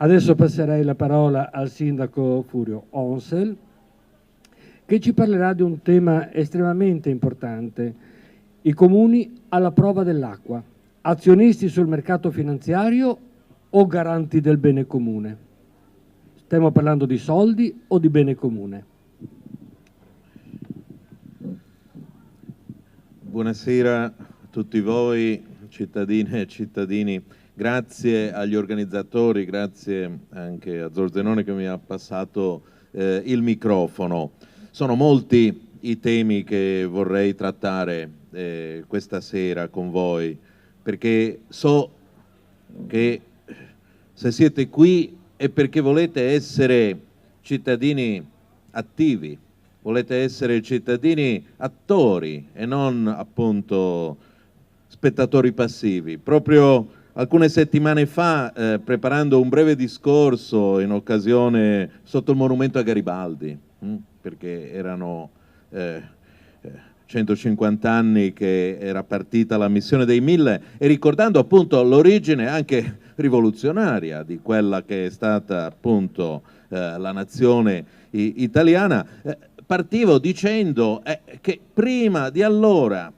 Adesso passerei la parola al sindaco Furio Onsel, che ci parlerà di un tema estremamente importante: i comuni alla prova dell'acqua, azionisti sul mercato finanziario o garanti del bene comune? Stiamo parlando di soldi o di bene comune? Buonasera a tutti voi, cittadine e cittadini. Grazie agli organizzatori, grazie anche a Zorzenone che mi ha passato il microfono. Sono molti i temi che vorrei trattare questa sera con voi, perché so che se siete qui è perché volete essere cittadini attivi, volete essere cittadini attori e non appunto spettatori passivi. Proprio alcune settimane fa, preparando un breve discorso in occasione sotto il monumento a Garibaldi, perché erano 150 anni che era partita la missione dei 1000, e ricordando appunto l'origine anche rivoluzionaria di quella che è stata appunto la nazione italiana, partivo dicendo che prima di allora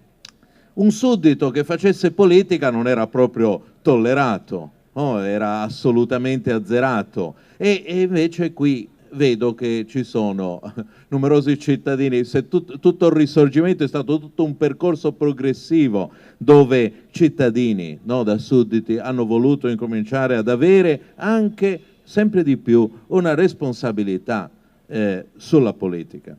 un suddito che facesse politica non era proprio tollerato, no? Era assolutamente azzerato, e invece qui vedo che ci sono numerosi cittadini. Se tutto il risorgimento è stato tutto un percorso progressivo dove cittadini, no, da sudditi, hanno voluto incominciare ad avere anche sempre di più una responsabilità sulla politica.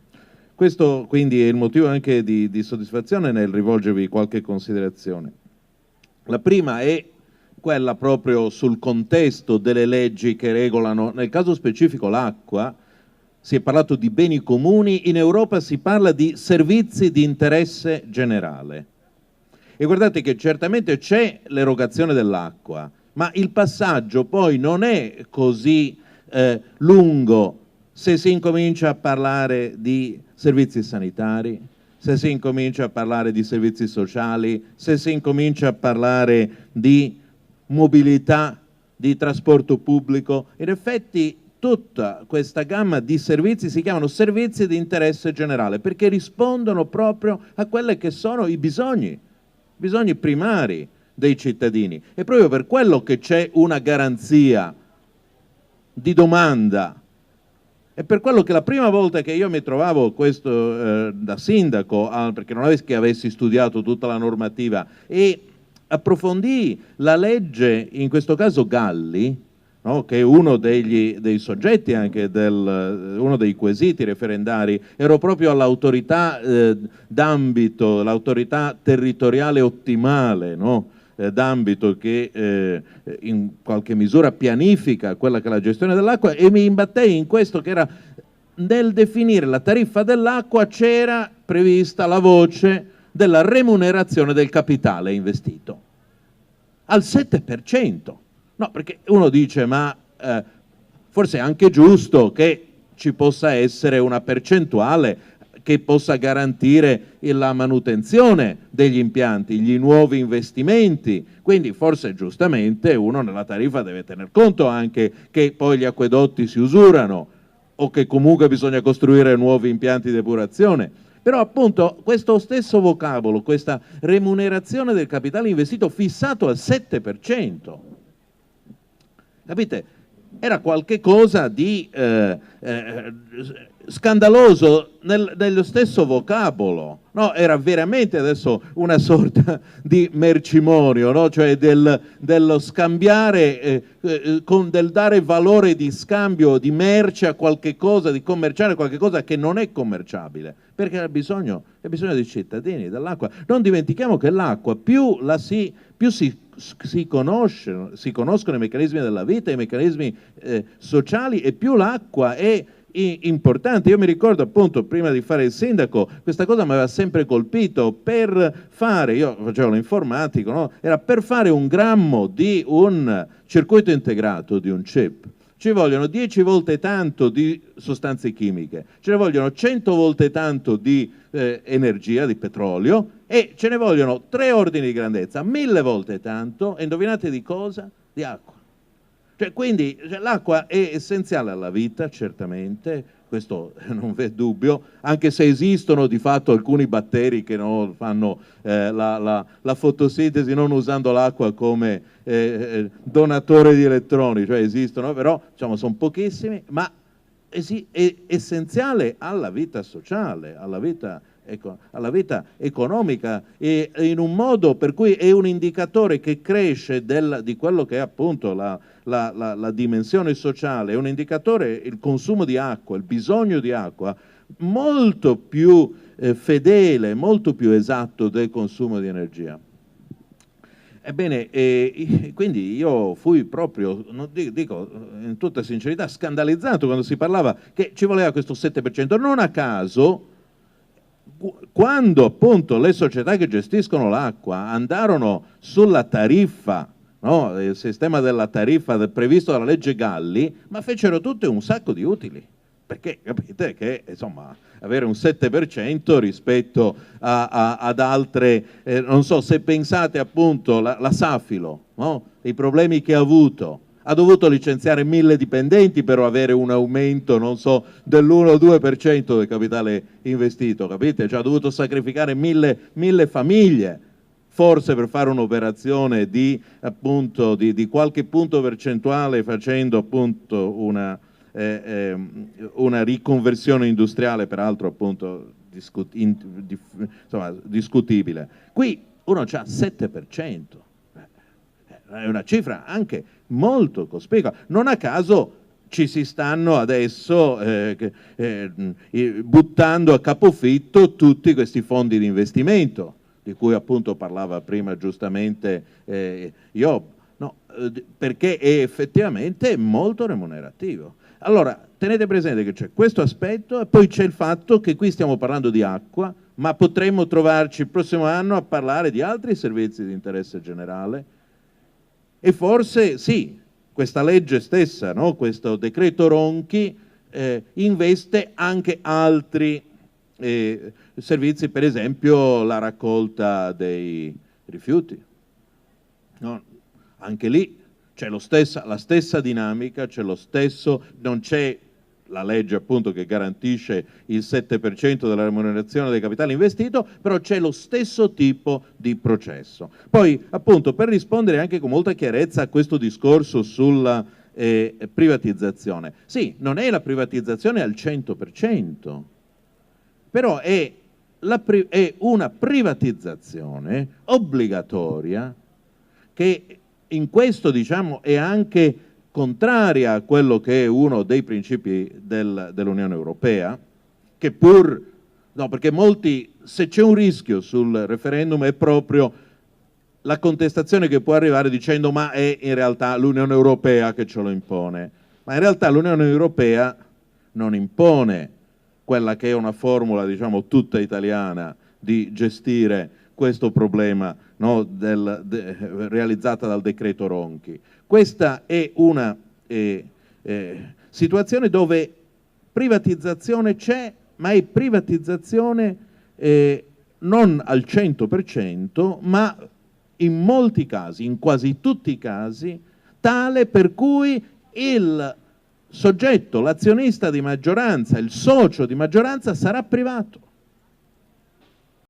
Questo quindi è il motivo anche di soddisfazione nel rivolgervi qualche considerazione. La prima è quella proprio sul contesto delle leggi che regolano, nel caso specifico, l'acqua. Si è parlato di beni comuni, in Europa si parla di servizi di interesse generale. E guardate che certamente c'è l'erogazione dell'acqua, ma il passaggio poi non è così lungo se si incomincia a parlare di servizi sanitari, se si incomincia a parlare di servizi sociali, se si incomincia a parlare di mobilità, di trasporto pubblico. In effetti tutta questa gamma di servizi si chiamano servizi di interesse generale, perché rispondono proprio a quelli che sono i bisogni primari dei cittadini. E proprio per quello che c'è una garanzia di domanda. E per quello che la prima volta che io mi trovavo questo da sindaco, perché non è che avessi studiato tutta la normativa, e approfondì la legge, in questo caso Galli, no, che è uno dei soggetti anche uno dei quesiti referendari, ero proprio all'autorità d'ambito, l'autorità territoriale ottimale, no? D'ambito che in qualche misura pianifica quella che è la gestione dell'acqua, e mi imbattei in questo, che era nel definire la tariffa dell'acqua c'era prevista la voce della remunerazione del capitale investito al 7%. No, perché uno dice, ma forse è anche giusto che ci possa essere una percentuale che possa garantire la manutenzione degli impianti, gli nuovi investimenti, quindi forse giustamente uno nella tariffa deve tener conto anche che poi gli acquedotti si usurano o che comunque bisogna costruire nuovi impianti di depurazione. Però appunto questo stesso vocabolo, questa remunerazione del capitale investito fissato al 7%, capite? Era qualche cosa di scandaloso nello stesso vocabolo, no? Era veramente adesso una sorta di mercimonio, no? Cioè dello scambiare, del dare valore di scambio di merce a qualche cosa, di commerciare qualche cosa che non è commerciabile, perché ha bisogno dei cittadini dell'acqua. Non dimentichiamo che l'acqua più si conoscono i meccanismi della vita, i meccanismi sociali, e più l'acqua è importante. Io mi ricordo appunto prima di fare il sindaco, questa cosa mi aveva sempre colpito. Io facevo l'informatico, no? Era per fare un grammo di un circuito integrato, di un chip, ci vogliono 10 volte tanto di sostanze chimiche, ce ne vogliono 100 volte tanto di energia, di petrolio, e ce ne vogliono 3 ordini di grandezza, 1000 volte tanto, e indovinate di cosa? Di acqua. Quindi l'acqua è essenziale alla vita, certamente, questo non v'è dubbio, anche se esistono di fatto alcuni batteri che fanno la fotosintesi non usando l'acqua come donatore di elettroni, cioè esistono, però diciamo, sono pochissimi, ma è essenziale alla vita sociale, alla vita economica, e in un modo per cui è un indicatore che cresce di quello che è appunto la dimensione sociale, è un indicatore, il consumo di acqua, il bisogno di acqua, molto più fedele, molto più esatto del consumo di energia. Ebbene, quindi io fui proprio, dico in tutta sincerità, scandalizzato quando si parlava che ci voleva questo 7%. Non a caso, quando appunto le società che gestiscono l'acqua andarono sulla tariffa, no, il sistema della tariffa previsto dalla legge Galli, ma fecero tutte un sacco di utili, perché capite che insomma avere un 7% rispetto ad altre, non so, se pensate appunto la Safilo, no? I problemi che ha dovuto licenziare 1000 dipendenti per avere un aumento, non so, dell'1-2% del capitale investito, capite? Cioè ha dovuto sacrificare 1000 famiglie, forse per fare un'operazione di qualche punto percentuale, facendo appunto una riconversione industriale, peraltro appunto discutibile. Qui uno c'ha 7%, è una cifra anche molto cospicua. Non a caso ci si stanno adesso buttando a capofitto tutti questi fondi di investimento, di cui appunto parlava prima giustamente perché è effettivamente molto remunerativo. Allora, tenete presente che c'è questo aspetto e poi c'è il fatto che qui stiamo parlando di acqua, ma potremmo trovarci il prossimo anno a parlare di altri servizi di interesse generale, e forse sì, questa legge stessa, no? Questo decreto Ronchi investe anche altri servizi, per esempio la raccolta dei rifiuti. No? Anche lì c'è la stessa dinamica, c'è lo stesso, non c'è la legge appunto che garantisce il 7% della remunerazione del capitale investito, però c'è lo stesso tipo di processo. Poi appunto, per rispondere anche con molta chiarezza a questo discorso sulla privatizzazione, sì, non è la privatizzazione al 100%, però è una privatizzazione obbligatoria che in questo, diciamo, è anche contraria a quello che è uno dei principi dell'Unione Europea, che perché se c'è un rischio sul referendum è proprio la contestazione che può arrivare dicendo ma è in realtà l'Unione Europea che ce lo impone. Ma in realtà l'Unione Europea non impone quella che è una formula, diciamo, tutta italiana di gestire questo problema, no, realizzata dal decreto Ronchi. Questa è una situazione dove privatizzazione c'è, ma è privatizzazione non al 100%, ma in molti casi, in quasi tutti i casi, tale per cui il soggetto, l'azionista di maggioranza, il socio di maggioranza sarà privato.